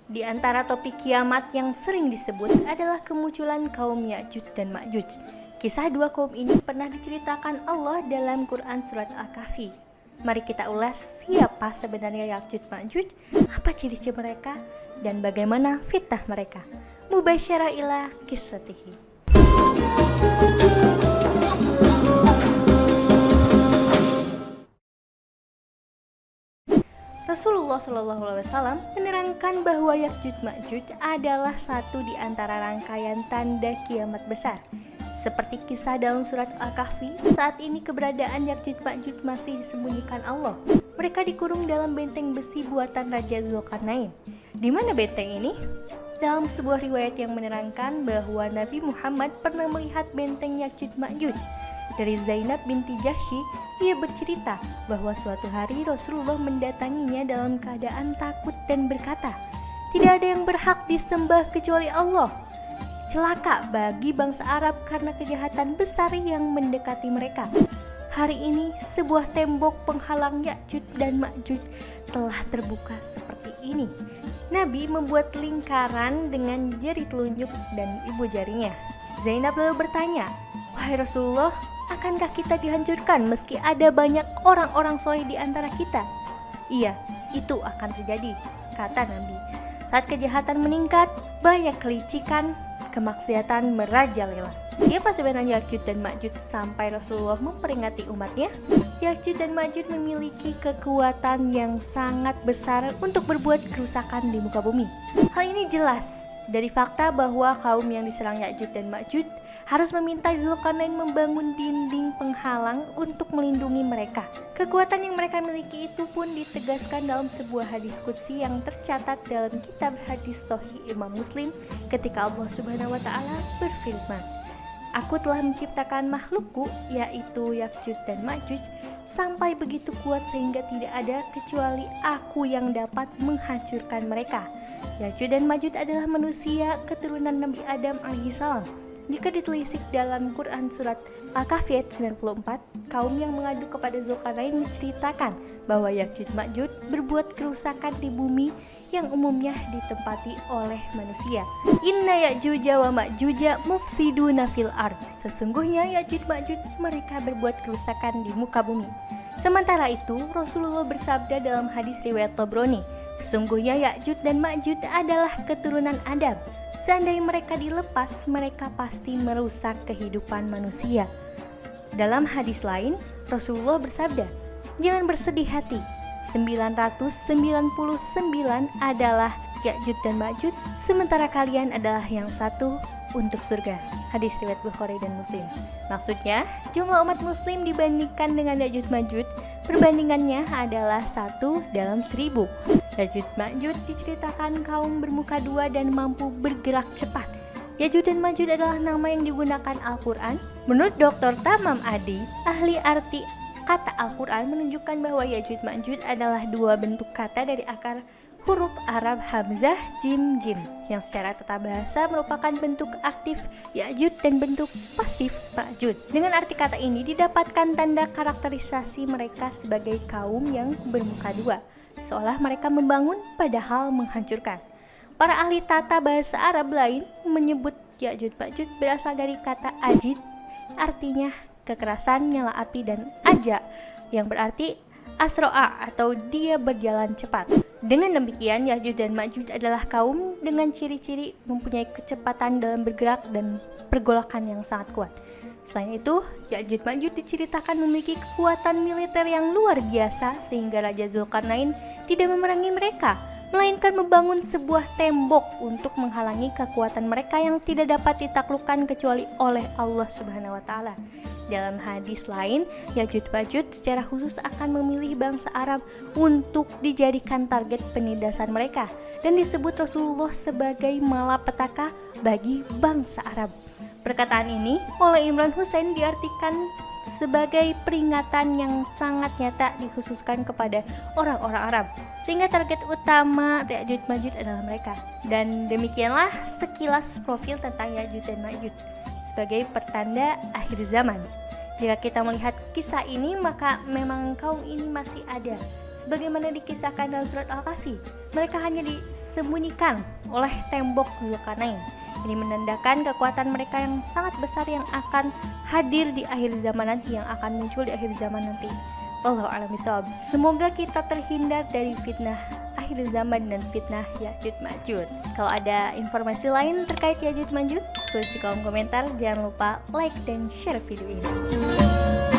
Di antara topik kiamat yang sering disebut adalah kemunculan kaum Ya'juj dan Ma'juj. Kisah dua kaum ini pernah diceritakan Allah dalam Quran Surat Al-Kahfi. Mari kita ulas siapa sebenarnya Ya'juj Ma'juj, apa ciri-ciri mereka, dan bagaimana fitnah mereka. Mubasyarah ila qissatihi. Rasulullah SAW menerangkan bahwa Ya'juj Ma'juj adalah satu di antara rangkaian tanda kiamat besar. Seperti kisah dalam surat Al-Kahfi, saat ini keberadaan Ya'juj Ma'juj masih disembunyikan Allah. Mereka dikurung dalam benteng besi buatan Raja Zulkarnain. Di mana benteng ini? Dalam sebuah riwayat yang menerangkan bahwa Nabi Muhammad pernah melihat benteng Ya'juj Ma'juj. Dari Zainab binti Jahsy, ia bercerita bahwa suatu hari Rasulullah mendatanginya dalam keadaan takut dan berkata, "Tidak ada yang berhak disembah kecuali Allah." Celaka bagi bangsa Arab karena kejahatan besar yang mendekati mereka. Hari ini sebuah tembok penghalang Ya'juj dan Ma'juj telah terbuka seperti ini. Nabi membuat lingkaran dengan jari telunjuk dan ibu jarinya. Zainab lalu bertanya, "Wahai Rasulullah, akankah kita dihancurkan meski ada banyak orang-orang soleh di antara kita?" "Iya, itu akan terjadi," kata Nabi. Saat kejahatan meningkat, banyak kelicikan, kemaksiatan merajalela. Siapa sebenarnya Ya'juj dan Ma'juj sampai Rasulullah memperingati umatnya? Ya'juj dan Ma'juj memiliki kekuatan yang sangat besar untuk berbuat kerusakan di muka bumi. Hal ini jelas dari fakta bahwa kaum yang diserang Ya'juj dan Ma'juj harus meminta Zulkarnain membangun dinding penghalang untuk melindungi mereka. Kekuatan yang mereka miliki itu pun ditegaskan dalam sebuah hadis qudsi yang tercatat dalam kitab hadis Sahih Imam Muslim ketika Allah Subhanahu wa taala berfirman, "Aku telah menciptakan makhlukku, yaitu Ya'juj dan Ma'juj, sampai begitu kuat sehingga tidak ada kecuali aku yang dapat menghancurkan mereka." Ya'juj dan Ma'juj adalah manusia keturunan Nabi Adam alaihissalam. Jika ditelisik dalam Quran Surat Al-Kahfi ayat 94, kaum yang mengadu kepada Zulkarnain menceritakan bahwa Ya'juj Ma'juj berbuat kerusakan di bumi yang umumnya ditempati oleh manusia. Inna Ya'juj wa Ma'juj mufsiduna fil ard. Sesungguhnya Ya'juj Ma'juj mereka berbuat kerusakan di muka bumi. Sementara itu, Rasulullah bersabda dalam hadis riwayat Tabrani, "Sesungguhnya Ya'juj dan Ma'juj adalah keturunan Adam. Seandainya mereka dilepas, mereka pasti merusak kehidupan manusia." Dalam hadis lain, Rasulullah bersabda, "Jangan bersedih hati. 999 adalah Ya'juj dan Ma'juj, sementara kalian adalah yang satu untuk surga." Hadis riwayat Bukhari dan Muslim. Maksudnya, jumlah umat muslim dibandingkan dengan Ya'juj Ma'juj, perbandingannya adalah 1:1000. Ya'juj Ma'juj diceritakan kaum bermuka dua dan mampu bergerak cepat. Ya'juj dan Ma'juj adalah nama yang digunakan Al-Quran. Menurut Dr. Tamam Adi, ahli arti kata Al-Quran, menunjukkan bahwa Ya'juj Ma'juj adalah dua bentuk kata dari akar huruf Arab Hamzah Jim Jim, yang secara tata bahasa merupakan bentuk aktif Ya'juj dan bentuk pasif Ma'juj. Dengan arti kata ini didapatkan tanda karakterisasi mereka sebagai kaum yang bermuka dua, seolah mereka membangun padahal menghancurkan. Para ahli tata bahasa Arab lain menyebut Ya'juj Ma'juj berasal dari kata ajid, artinya kekerasan, nyala api, dan aja yang berarti asro'a atau dia berjalan cepat. Dengan demikian, Ya'juj dan Ma'juj adalah kaum dengan ciri-ciri mempunyai kecepatan dalam bergerak dan pergolakan yang sangat kuat. Selain itu, Ya'juj Ma'juj diceritakan memiliki kekuatan militer yang luar biasa sehingga Raja Zulkarnain tidak memerangi mereka, melainkan membangun sebuah tembok untuk menghalangi kekuatan mereka yang tidak dapat ditaklukkan kecuali oleh Allah Subhanahu wa taala. Dalam hadis lain, Ya'juj Ma'juj secara khusus akan memilih bangsa Arab untuk dijadikan target penindasan mereka, dan disebut Rasulullah sebagai malapetaka bagi bangsa Arab. Perkataan ini oleh Imran Hussein diartikan sebagai peringatan yang sangat nyata dikhususkan kepada orang-orang Arab, sehingga target utama Ya'juj Ma'juj adalah mereka. Dan demikianlah sekilas profil tentang Ya'juj dan Ma'juj sebagai pertanda akhir zaman. Jika kita melihat kisah ini, maka memang kaum ini masih ada sebagaimana dikisahkan dalam surat Al-Kahfi. Mereka hanya disembunyikan oleh tembok Zulkarnain. Ini menandakan kekuatan mereka yang sangat besar yang akan hadir di akhir zaman nanti, yang akan muncul di akhir zaman nanti. Wallahu a'lam bishawab. Semoga kita terhindar dari fitnah akhir zaman dan fitnah Ya'juj Ma'juj. Kalau ada informasi lain terkait Ya'juj Ma'juj, tulis di kolom komentar. Jangan lupa like dan share video ini.